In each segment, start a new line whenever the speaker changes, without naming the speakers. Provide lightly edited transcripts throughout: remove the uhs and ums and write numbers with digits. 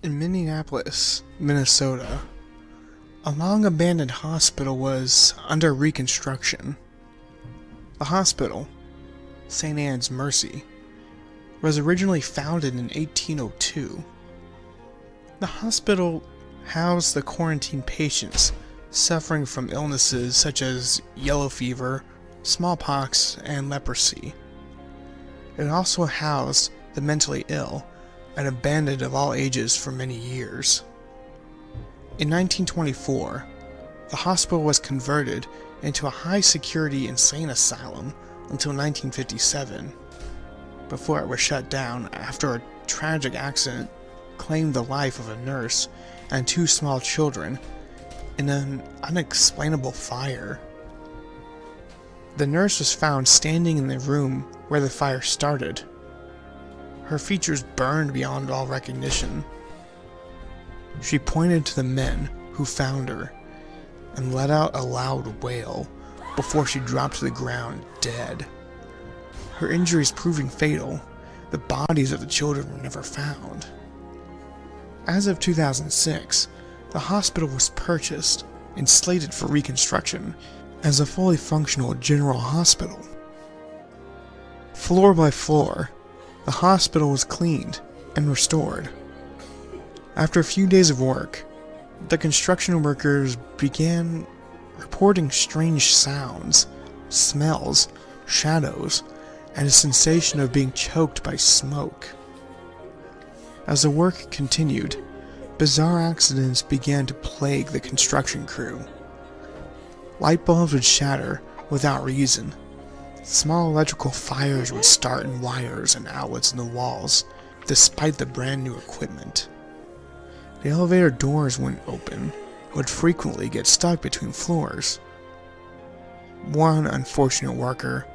In Minneapolis, Minnesota, a long-abandoned hospital was under reconstruction. The hospital, St. Anne's Mercy, was originally founded in 1802. The hospital housed the quarantined patients suffering from illnesses such as yellow fever, smallpox, and leprosy. It also housed the mentally ill and abandoned of all ages for many years. In 1924, the hospital was converted into a high-security insane asylum until 1957, before it was shut down after a tragic accident claimed the life of a nurse and two small children in an unexplainable fire. The nurse was found standing in the room where the fire started. Her features burned beyond all recognition. She pointed to the men who found her and let out a loud wail before she dropped to the ground dead. Her injuries proving fatal, the bodies of the children were never found. As of 2006, the hospital was purchased and slated for reconstruction as a fully functional general hospital. Floor by floor, the hospital was cleaned and restored. After a few days of work, the construction workers began reporting strange sounds, smells, shadows, and a sensation of being choked by smoke. As the work continued, bizarre accidents began to plague the construction crew. Light bulbs would shatter without reason. Small electrical fires would start in wires and outlets in the walls, despite the brand new equipment. The elevator doors wouldn't open and would frequently get stuck between floors. One unfortunate worker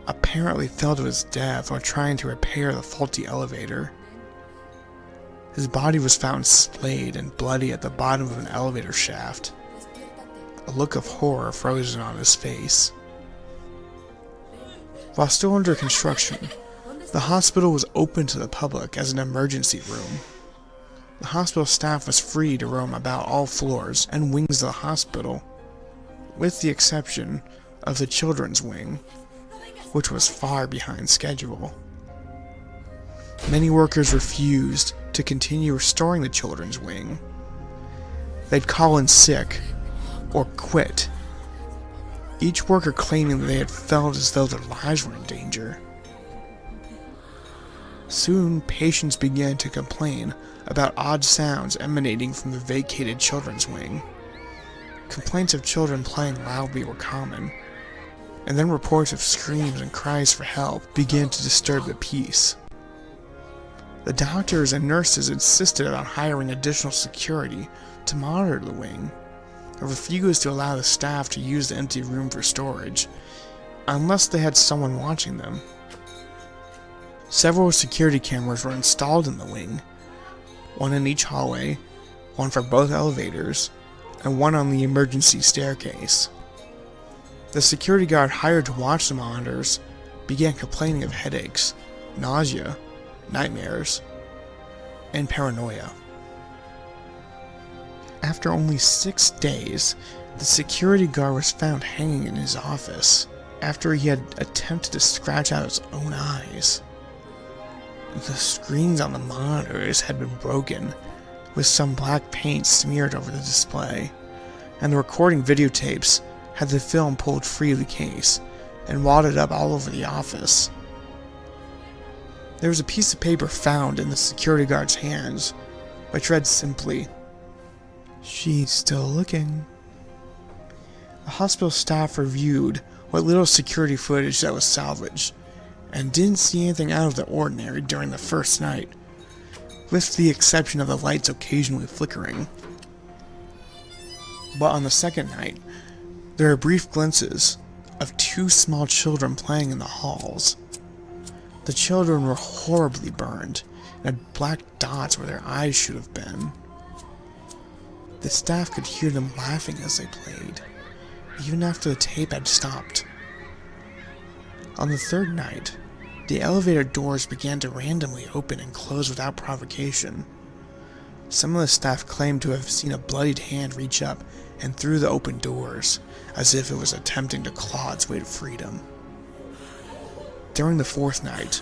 apparently fell to his death while trying to repair the faulty elevator. His body was found splayed and bloody at the bottom of an elevator shaft, a look of horror frozen on his face. While still under construction, the hospital was open to the public as an emergency room. The hospital staff was free to roam about all floors and wings of the hospital, with the exception of the children's wing, which was far behind schedule. Many workers refused to continue restoring the children's wing. They'd call in sick or quit, each worker claiming that they had felt as though their lives were in danger. Soon, patients began to complain about odd sounds emanating from the vacated children's wing. Complaints of children playing loudly were common, and then reports of screams and cries for help began to disturb the peace. The doctors and nurses insisted on hiring additional security to monitor the wing, and refused to allow the staff to use the empty room for storage, unless they had someone watching them. Several security cameras were installed in the wing, one in each hallway, one for both elevators, and one on the emergency staircase. The security guard hired to watch the monitors began complaining of headaches, nausea, nightmares, and paranoia. After only 6 days, the security guard was found hanging in his office after he had attempted to scratch out his own eyes. The screens on the monitors had been broken, with some black paint smeared over the display, and the recording videotapes had the film pulled free of the case and wadded up all over the office. There was a piece of paper found in the security guard's hands, which read simply, "She's still looking." The hospital staff reviewed what little security footage that was salvaged, and didn't see anything out of the ordinary during the first night, with the exception of the lights occasionally flickering. But on the second night, there were brief glimpses of two small children playing in the halls. The children were horribly burned and had black dots where their eyes should have been. The staff could hear them laughing as they played, even after the tape had stopped. On the third night, the elevator doors began to randomly open and close without provocation. Some of the staff claimed to have seen a bloodied hand reach up and through the open doors, as if it was attempting to claw its way to freedom. During the fourth night,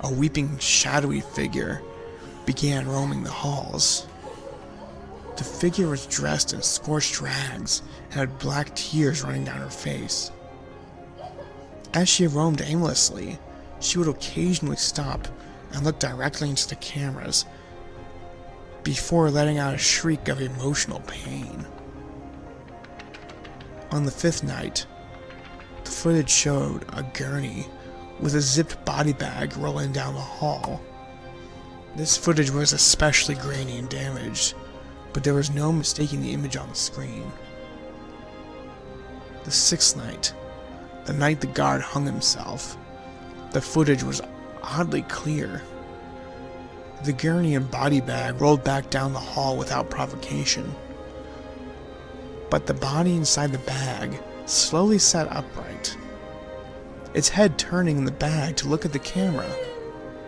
a weeping, shadowy figure began roaming the halls. The figure was dressed in scorched rags and had black tears running down her face. As she roamed aimlessly, she would occasionally stop and look directly into the cameras before letting out a shriek of emotional pain. On the fifth night, the footage showed a gurney with a zipped body bag rolling down the hall. This footage was especially grainy and damaged, but there was no mistaking the image on the screen. The sixth night, the night the guard hung himself, the footage was oddly clear. The gurney and body bag rolled back down the hall without provocation, but the body inside the bag slowly sat upright, its head turning in the bag to look at the camera,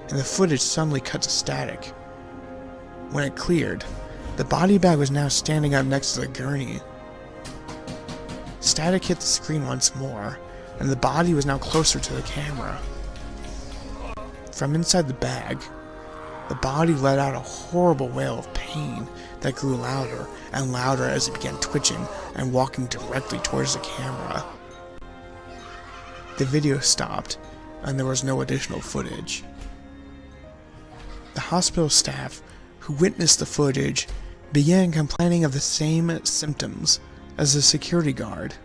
and the footage suddenly cut to static. When it cleared, the body bag was now standing up next to the gurney. Static hit the screen once more, and the body was now closer to the camera. From inside the bag, the body let out a horrible wail of pain that grew louder and louder as it began twitching and walking directly towards the camera. The video stopped, and there was no additional footage. The hospital staff who witnessed the footage began complaining of the same symptoms as the security guard: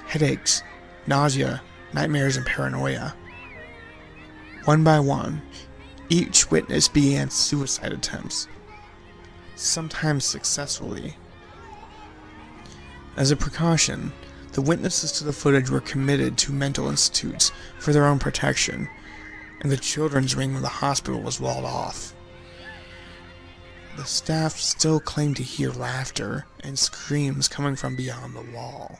headaches, nausea, nightmares, and paranoia. One by one, each witness began suicide attempts, sometimes successfully. As a precaution, the witnesses to the footage were committed to mental institutes for their own protection, and the children's wing of the hospital was walled off. The staff still claimed to hear laughter and screams coming from beyond the wall.